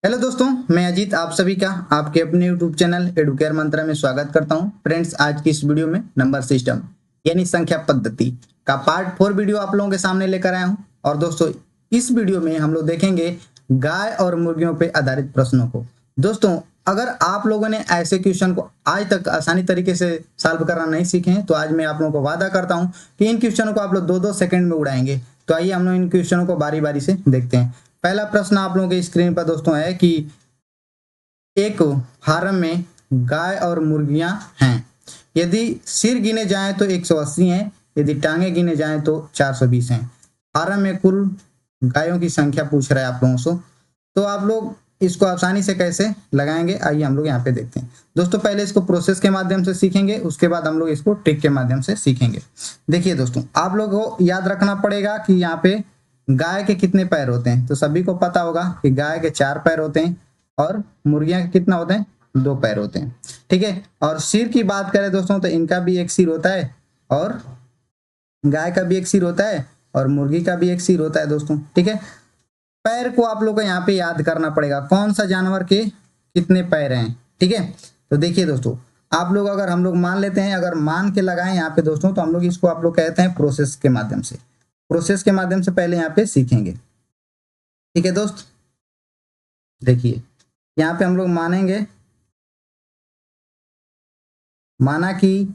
Hello दोस्तों, मैं अजीत आप सभी का आपके अपने यूट्यूब चैनल एडुकेयर मंत्रा में स्वागत करता हूं। फ्रेंड्स, आज की इस वीडियो में नंबर सिस्टम यानी संख्या पद्धति का पार्ट 4 वीडियो आप लोगों के सामने लेकर आया हूं। और दोस्तों, इस वीडियो में हम लोग देखेंगे गाय और मुर्गियों पे आधारित प्रश्नों को। दोस्तों, अगर आप लोगों ने ऐसे क्वेश्चन को आज तक आसानी तरीके से सॉल्व करना नहीं सीखे हैं तो आज मैं आप लोगों को वादा करता हूं कि इन क्वेश्चनों को आप लोग 2-2 सेकंड में उड़ाएंगे। तो आइए हम लोग इन क्वेश्चनों को बारी बारी से देखते हैं। पहला प्रश्न आप लोगों के स्क्रीन पर दोस्तों है कि एक फार्म में गाय और मुर्गियां हैं। यदि सिर गिने जाएं तो 180 हैं, यदि टांगे गिने जाएं तो 420 हैं। फार्म में कुल गायों की संख्या पूछ रहा है आप लोगों से। तो आप लोग इसको आसानी से कैसे लगाएंगे, आइए हम लोग यहाँ पे देखते हैं। दोस्तों, पहले इसको प्रोसेस के माध्यम से सीखेंगे, उसके बाद हम लोग इसको ट्रिक के माध्यम से सीखेंगे। देखिए दोस्तों, आप लोगों को याद रखना पड़ेगा कि यहाँ पे गाय के कितने पैर होते हैं। तो सभी को पता होगा कि गाय के 4 पैर होते हैं और मुर्गियां के कितना होते हैं, 2 पैर होते हैं। ठीक है। और सिर की बात करें दोस्तों तो इनका भी एक सिर होता है और गाय का भी एक सिर होता है और मुर्गी का भी एक सिर होता है दोस्तों। ठीक है। पैर को आप लोग को यहाँ पे याद करना पड़ेगा, कौन सा जानवर के कितने पैर हैं। ठीक है। तो देखिए दोस्तों, आप लोग अगर हम लोग मान लेते हैं, अगर मान के लगाएं यहाँ पे दोस्तों, तो हम लोग इसको आप लोग कहते हैं प्रोसेस के माध्यम से। प्रोसेस के माध्यम से पहले यहाँ पे सीखेंगे। ठीक है दोस्त, देखिए यहाँ पे हम लोग मानेंगे, माना कि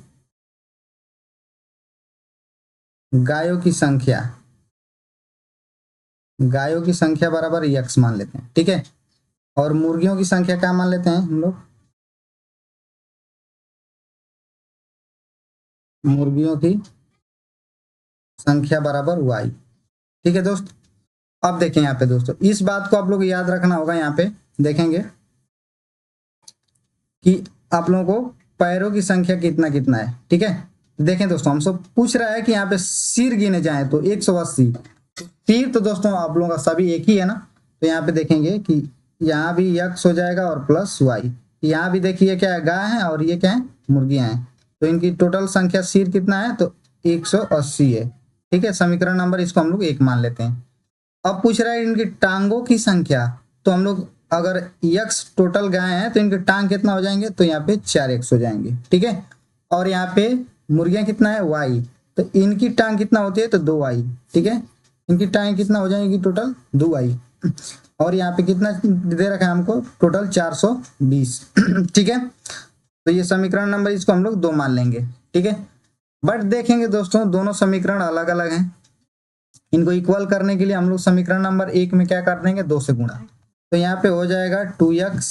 गायों की संख्या बराबर यक्स मान लेते हैं। ठीक है। और मुर्गियों की संख्या क्या मान लेते हैं हम लोग, मुर्गियों की संख्या बराबर वाई। ठीक है दोस्त। अब देखें यहाँ पे दोस्तों, इस बात को आप लोग याद रखना होगा। यहाँ पे देखेंगे कि आप लोगों को पैरों की संख्या कितना कितना है। ठीक है। देखें दोस्तों, हमसे पूछ रहा है कि यहाँ पे सिर गिने जाए तो 180। सिर तो दोस्तों आप लोगों का सभी एक ही है ना। तो यहाँ पे देखेंगे कि यहाँ भी यक्स हो जाएगा और प्लस वाई। यहाँ भी देखिए क्या है, गाय है और ये क्या है, मुर्गियां हैं। तो इनकी टोटल संख्या सिर कितना है, तो 180 है। ठीक है। समीकरण नंबर इसको हम लोग 1 मान लेते हैं। अब पूछ रहा है इनकी टांगों की संख्या। तो हम लोग अगर यक्स टोटल गाय है तो इनके टांग कितना हो जाएंगे, तो यहाँ पे 4x हो जाएंगे। ठीक है। और यहाँ पे मुर्गियां कितना है, y। तो इनकी टांग कितना होती है, तो 2y। ठीक है। इनकी टांग कितना हो जाएगी, टोटल 2y। और यहाँ पे कितना दे रखा है हमको, टोटल 420। ठीक है। तो ये समीकरण नंबर इसको हम लोग 2 मान लेंगे। ठीक है। बट देखेंगे दोस्तों, दोनों समीकरण अलग अलग हैं। इनको इक्वल करने के लिए हम लोग समीकरण नंबर 1 में क्या कर देंगे, 2 से गुणा। तो यहाँ पे हो जाएगा 2x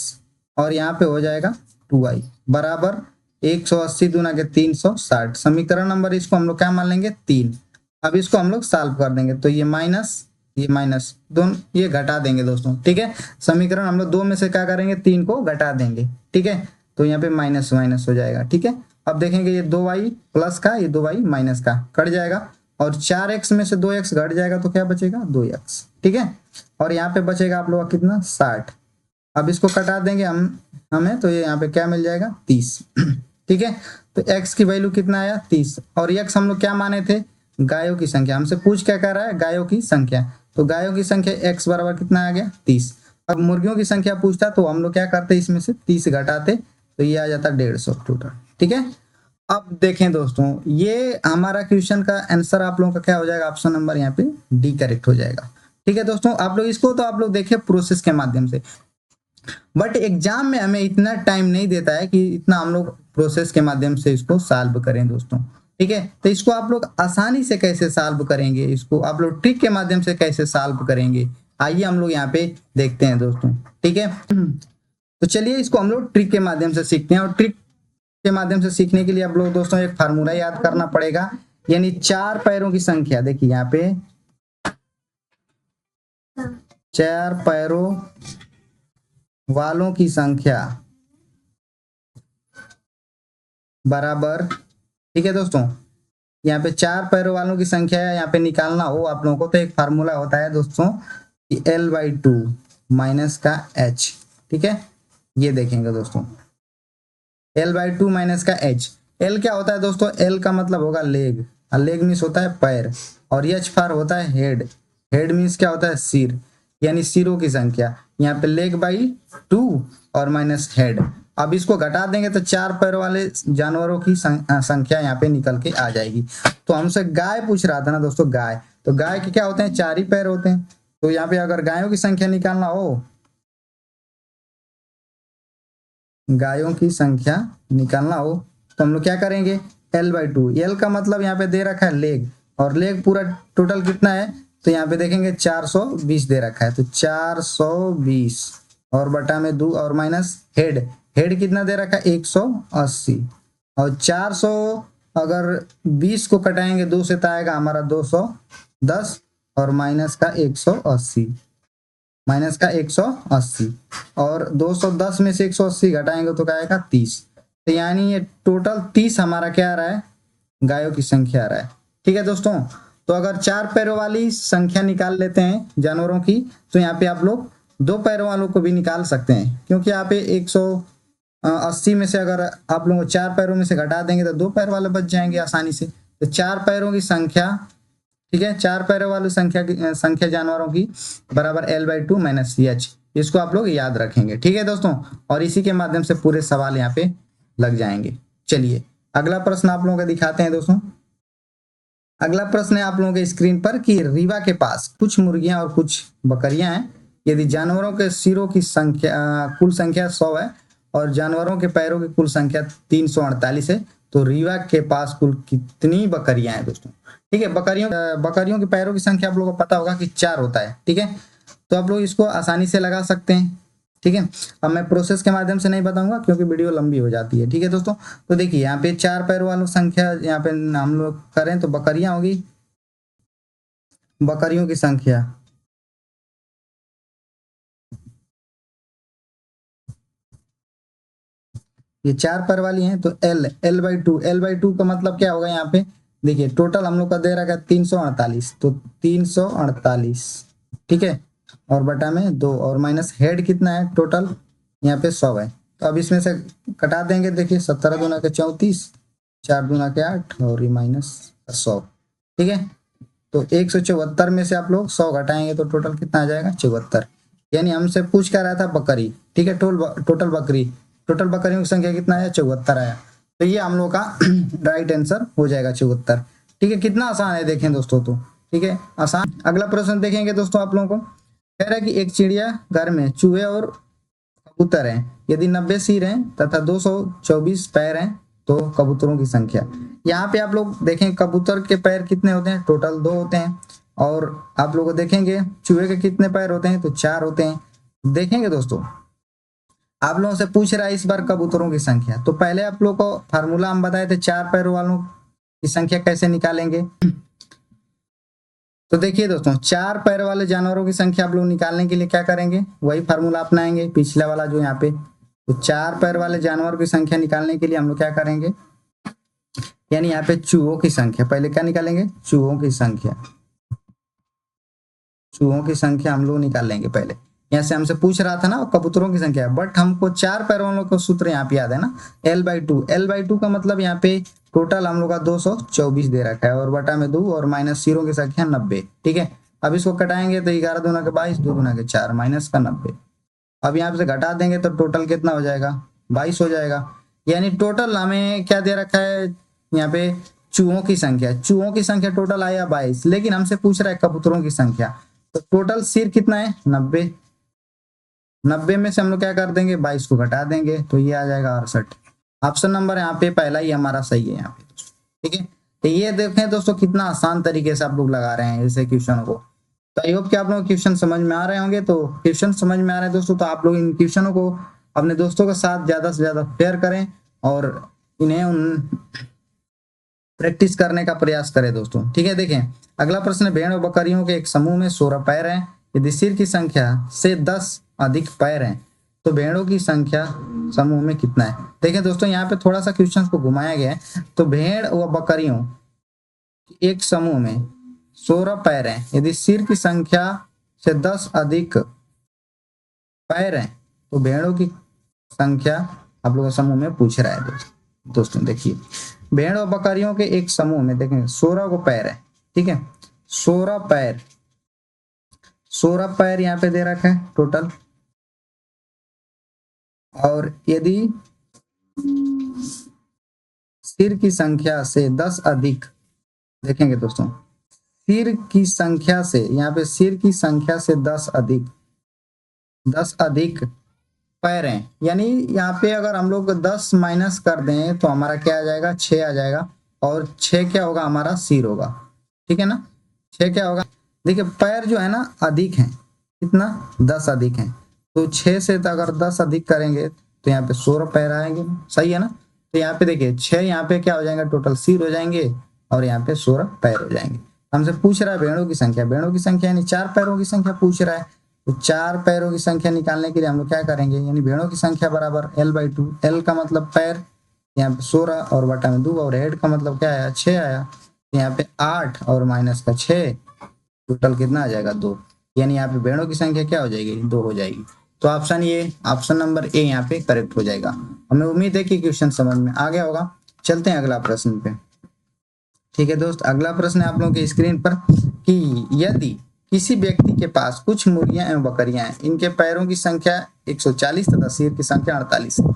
और यहाँ पे हो जाएगा 2y बराबर 180 दूना के 360। समीकरण नंबर इसको हम लोग क्या मान लेंगे, 3। अब इसको हम लोग सॉल्व कर देंगे तो ये माइनस दोनों ये घटा देंगे दोस्तों। ठीक है। समीकरण हम लोग 2 में से क्या करेंगे, 3 को घटा देंगे। ठीक है। तो यहाँ पे माइनस माइनस हो जाएगा। ठीक है। अब देखेंगे ये 2y प्लस का, ये 2y माइनस का कट जाएगा और 4x में से 2x घट जाएगा तो क्या बचेगा, 2x। ठीक है। और यहाँ पे बचेगा आप लोग का कितना, 60। अब इसको कटा देंगे हमें तो ये यहाँ पे क्या मिल जाएगा, 30। ठीक है। तो x की वैल्यू कितना आया, 30। और x हम लोग क्या माने थे, गायों की संख्या। हमसे पूछ क्या कर रहा है, गायों की संख्या। तो गायों की संख्या x बराबर कितना आ गया, 30। अब मुर्गियों की संख्या पूछता तो हम लोग क्या करते, इसमें से 30 घटाते तो ये आ जाता 150 टोटल। ठीक है। अब देखें दोस्तों, ये हमारा क्वेश्चन का आंसर आप लोगों का क्या हो जाएगा, ऑप्शन नंबर यहाँ पे डी करेक्ट हो जाएगा। ठीक है दोस्तों, आप लोग इसको तो आप लोग देखिए प्रोसेस के माध्यम से। बट एग्जाम में हमें इतना टाइम नहीं देता है कि इतना हम लोग प्रोसेस के माध्यम से इसको सॉल्व करें दोस्तों। ठीक है। तो इसको आप लोग आसानी से कैसे सॉल्व करेंगे, इसको आप लोग ट्रिक के माध्यम से कैसे सॉल्व करेंगे, आइए हम लोग यहाँ पे देखते हैं दोस्तों। ठीक है। तो चलिए इसको हम लोग ट्रिक के माध्यम से सीखते हैं। और ट्रिक के माध्यम से सीखने के लिए आप लोग दोस्तों एक फार्मूला याद करना पड़ेगा, यानी 4 पैरों की संख्या। देखिए यहाँ पे 4 पैरों वालों की संख्या बराबर। ठीक है दोस्तों, यहाँ पे 4 पैरों वालों की संख्या है, यहाँ पे निकालना हो आप लोगों को तो एक फार्मूला होता है दोस्तों कि L/2 माइनस का H। ठीक है। ये देखेंगे दोस्तों, L/2 माइनस का H। L क्या होता है दोस्तों, L का मतलब होगा लेग, और लेग मीन्स होता है पैर, और H फॉर होता है हेड। हेड मीन्स क्या होता है, सिर, यानी सिरों की संख्या। यहाँ पे लेग बाई 2 और माइनस हेड। अब इसको घटा देंगे तो 4 पैरों वाले जानवरों की संख्या यहाँ पे निकल के आ जाएगी। तो हमसे गाय पूछ रहा था ना दोस्तों, गाय, तो गाय के क्या होते हैं, 4 ही पैर होते हैं। तो यहाँ पे अगर गायों की संख्या निकालना हो, गायों की संख्या निकालना हो तो हम लोग क्या करेंगे, L/2। एल का मतलब यहाँ पे दे रखा है लेग, और लेग पूरा टोटल कितना है, तो यहाँ पे देखेंगे 420 दे रखा है, तो 420 और बटा में 2 और माइनस हेड, हेड कितना दे रखा है 180, और 400 अगर 20 को कटाएंगे 2 से तो आएगा हमारा 210 और माइनस का 180, माइनस का 180, और 210 में से 180 घटाएंगे तो क्या आएगा 30। तो यानी ये टोटल 30 हमारा क्या आ रहा है, गायों की संख्या आ रहा है। ठीक है दोस्तों, तो अगर 4 पैरों वाली संख्या निकाल लेते हैं जानवरों की, तो यहाँ पे आप लोग 2 पैरों वालों को भी निकाल सकते हैं, क्योंकि यहाँ पे 180 में से अगर आप लोग 4 पैरों में से घटा देंगे तो 2 पैर वाले बच जाएंगे आसानी से। तो 4 पैरों की संख्या, ठीक है, 4 पैरों वाली संख्या जानवरों की बराबर L/2 माइनस CH, इसको आप लोग याद रखेंगे। ठीक है दोस्तों, और इसी के माध्यम से पूरे सवाल यहाँ पे लग जाएंगे। चलिए अगला प्रश्न आप लोगों को दिखाते हैं दोस्तों। अगला प्रश्न है आप लोगों के स्क्रीन पर कि रीवा के पास कुछ मुर्गियां और कुछ बकरियां हैं। यदि जानवरों के सिरों की संख्या कुल संख्या 100 है और जानवरों के पैरों की कुल संख्या 348 है, तो रीवा के पास कुल कितनी बकरियां हैं दोस्तों। ठीक है, बकरियों के पैरों की संख्या आप लोगों को पता होगा कि 4 होता है। ठीक है, तो आप लोग इसको आसानी से लगा सकते हैं। ठीक है, अब मैं प्रोसेस के माध्यम से नहीं बताऊंगा क्योंकि वीडियो लंबी हो जाती है। ठीक है दोस्तों, तो देखिए यहाँ पे 4 पैरों वालों संख्या यहाँ पे हम लोग करें तो बकरियां होगी, बकरियों की संख्या ये 4 पैर वाली हैं, तो L/2 का मतलब क्या होगा, यहाँ पे देखिए टोटल हम लोग का दे रखा है 348, तो 348, ठीक है, और बटा में 2 और माइनस हेड कितना है टोटल, यहाँ पे 100 है। तो अब इसमें से कटा देंगे, देखिए 17 दूना के 34, 4 दूना के 8 और ये माइनस 100। ठीक है, तो 174 में से आप लोग 100 घटाएंगे तो टोटल कितना आ जाएगा 74। यानी हमसे पूछ क्या रहा था बकरी। ठीक है, टोटल बकरियों की संख्या कितना आया 74 आया, तो ये हम लोग का राइट आंसर हो जाएगा 74। ठीक है, कितना आसान है देखें दोस्तों, तो ठीक है आसान। अगला प्रश्न देखेंगे दोस्तों आप लोगों को, कह रहा है कि एक चिड़िया घर में चूहे और कबूतर हैं। यदि 90 सिर हैं तथा 224 पैर हैं तो कबूतरों की संख्या। यहाँ पे आप लोग देखें कबूतर के पैर कितने होते हैं, टोटल 2 होते हैं, और आप लोग देखेंगे चूहे के कितने पैर होते हैं, तो 4 होते हैं। देखेंगे दोस्तों, आप लोगों से पूछ रहा है इस बार कबूतरों की संख्या, तो पहले आप लोग को फार्मूला हम बताए थे 4 पैरों वालों की संख्या कैसे निकालेंगे। तो देखिए दोस्तों, 4 पैर वाले जानवरों की संख्या आप लोग निकालने के लिए क्या करेंगे, वही फार्मूला अपनाएंगे पिछला वाला जो यहाँ पे। तो 4 पैर वाले जानवरों की संख्या निकालने के लिए हम लोग क्या करेंगे, यानी यहाँ पे चूहों की संख्या, पहले क्या निकालेंगे, चूहों की संख्या, चूहों की संख्या हम लोग निकाल लेंगे पहले। यहाँ से हमसे पूछ रहा था ना कबूतरों की संख्या, बट हमको 4 पैरों वालों का सूत्र यहाँ पे याद है ना, L/2 का मतलब यहाँ पे टोटल हम लोग का 224 दे रखा है, और बटा में 2 और माइनस सिरों की संख्या 90। ठीक है, अब इसको कटाएंगे तो 11 दूना के 22, 2 दूना के 4, माइनस का 90। अब यहाँ से घटा देंगे तो टोटल कितना हो जाएगा, 22 हो जाएगा। यानी टोटल हमें क्या दे रखा है यहाँ पे, चूहों की संख्या टोटल आया 22, लेकिन हमसे पूछ रहा है कबूतरों की संख्या। तो टोटल सिर कितना है 90 में से हम लोग क्या कर देंगे 22 को घटा देंगे, तो ये आ जाएगा 68। ऑप्शन नंबर यहाँ पे पहला ही हमारा सही है यहाँ पे। ठीक है, तो ये देखें दोस्तों कितना आसान तरीके से आप लोग लगा रहे हैं ऐसे क्वेश्चन को। तो आई होप कि आप लोग क्वेश्चन समझ में आ रहे होंगे। तो क्वेश्चन समझ में आ रहे हैं दोस्तों, तो आप लोग इन क्वेश्चनों को अपने दोस्तों के साथ ज्यादा से ज्यादा शेयर करें और इन्हें प्रैक्टिस करने का प्रयास करें दोस्तों। ठीक है, देखें अगला प्रश्न, भेड़ और बकरियों के एक समूह में 16 पैर हैं। यदि सिर की संख्या से 10 अधिक पैर हैं तो भेड़ों की संख्या समूह में कितना है। देखें दोस्तों, यहाँ पे थोड़ा सा क्वेश्चन को घुमाया गया है। तो भेड़ व बकरियों एक समूह में 16 पैर हैं। यदि सिर की संख्या से 10 अधिक पैर हैं तो भेड़ों की संख्या आप लोगों समूह में पूछ रहा है दोस्तों। देखिए भेड़ और बकरियों के एक समूह में देखें 16 को पैर है। ठीक है, 16 पैर यहाँ पे दे रखा है टोटल। और यदि सिर की संख्या से 10 अधिक, देखेंगे दोस्तों, सिर की संख्या से, यहाँ पे सिर की संख्या से 10 अधिक पैर हैं, यानी यहाँ पे अगर हम लोग 10 माइनस कर दें तो हमारा क्या आ जाएगा, 6 आ जाएगा, और 6 क्या होगा, हमारा सिर होगा, ठीक है ना। 6 क्या होगा, देखिए पैर जो है ना अधिक है, कितना, 10 अधिक है, तो 6 से तो अगर 10 अधिक करेंगे तो यहाँ पे 16 पैर आएंगे, सही है ना। तो यहाँ पे देखिए 6 यहाँ पे क्या हो जाएगा, टोटल सिर हो जाएंगे, और यहाँ पे 16 पैर हो जाएंगे। हमसे पूछ रहा है भेड़ों की संख्या, भेड़ों की संख्या यानी 4 पैरों की संख्या पूछ रहा है, तो 4 पैरों की संख्या निकालने के लिए हम लोग क्या करेंगे, यानी भेड़ों की संख्या बराबर L/2, L का मतलब पैर, यहाँ पे 16 और बटा में 2, और हेड का मतलब क्या आया, 6 आया, तो यहाँ पे 8 और माइनस का 6, टोटल कितना आ जाएगा, 2, यानी यहाँ पे भेड़ों की संख्या क्या हो जाएगी, 2 हो जाएगी। तो ऑप्शन ये, ऑप्शन नंबर ए यहाँ पे करेक्ट हो जाएगा। हमें उम्मीद है कि क्वेश्चन समझ में आ गया होगा। चलते हैं अगला प्रश्न पे। ठीक है दोस्त, अगला प्रश्न है आप लोगों की स्क्रीन पर कि यदि किसी व्यक्ति के पास कुछ मुर्गियां एवं बकरियां हैं, इनके पैरों की संख्या 140 तथा सिर की संख्या 48 है,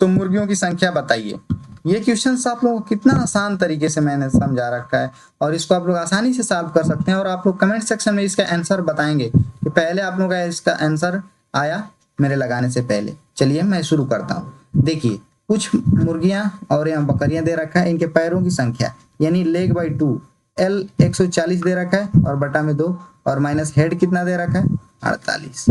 तो मुर्गियों की संख्या बताइए। ये क्वेश्चन आप लोगों को कितना आसान तरीके से मैंने समझा रखा है, और इसको आप लोग आसानी से सॉल्व कर सकते हैं, और आप लोग कमेंट सेक्शन में इसका आंसर बताएंगे कि पहले आप लोगों का इसका आंसर आया मेरे लगाने से पहले। चलिए मैं शुरू करता हूँ। देखिए कुछ मुर्गियां और यहाँ बकरियां दे रखा है, इनके पैरों की संख्या यानी leg/2 L 140 दे रखा है, और बटा में 2, और माइनस हेड कितना दे रखा है, 48।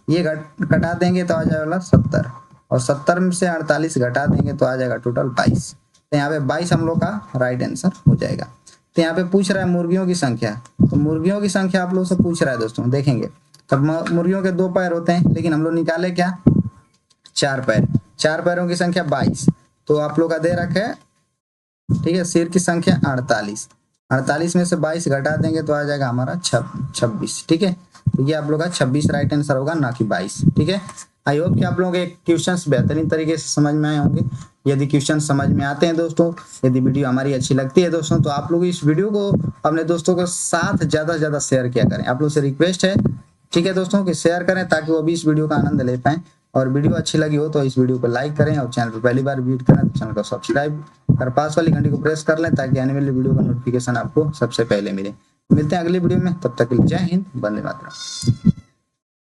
ये घटा देंगे तो आ जाएगा 70, और 70 में से 48 घटा देंगे तो आ जाएगा टोटल 22। तो यहाँ पे 22 हम लोग का राइट आंसर हो जाएगा। तो यहाँ पे पूछ रहा है मुर्गियों की संख्या, तो मुर्गियों की संख्या आप लोग से पूछ रहा है दोस्तों, देखेंगे तब मुर्गियों के 2 पैर होते हैं, लेकिन हम लोग निकाले क्या, 4 पैर, 4 पैरों की संख्या 22, तो आप लोग का दे रखा है, ठीक है, सिर की संख्या 48, 48 में से 22 घटा देंगे तो आ जाएगा हमारा 26, ठीक है। तो ये आप लोग का 26 राइट आंसर होगा, ना कि 22, ठीक है। आई होप कि आप लोगों के क्वेश्चंस बेहतरीन तरीके से समझ में आए होंगे। यदि क्वेश्चन समझ में आते हैं दोस्तों, यदि वीडियो हमारी अच्छी लगती है दोस्तों, तो आप लोग इस वीडियो को अपने दोस्तों के साथ ज्यादा से ज्यादा शेयर किया करें। आप लोग से रिक्वेस्ट है, ठीक है दोस्तों, कि शेयर करें ताकि वो भी इस वीडियो का आनंद ले पाएं। और वीडियो अच्छी लगी हो तो इस वीडियो को लाइक करें, और चैनल पर पहली बार विजिट करें तो चैनल को सब्सक्राइब कर पास वाली घंटी को प्रेस कर लें, ताकि आने वाली वीडियो का नोटिफिकेशन आपको सबसे पहले मिले। मिलते हैं अगली वीडियो में, तब तक के लिए जय हिंद, वंदे मातरम।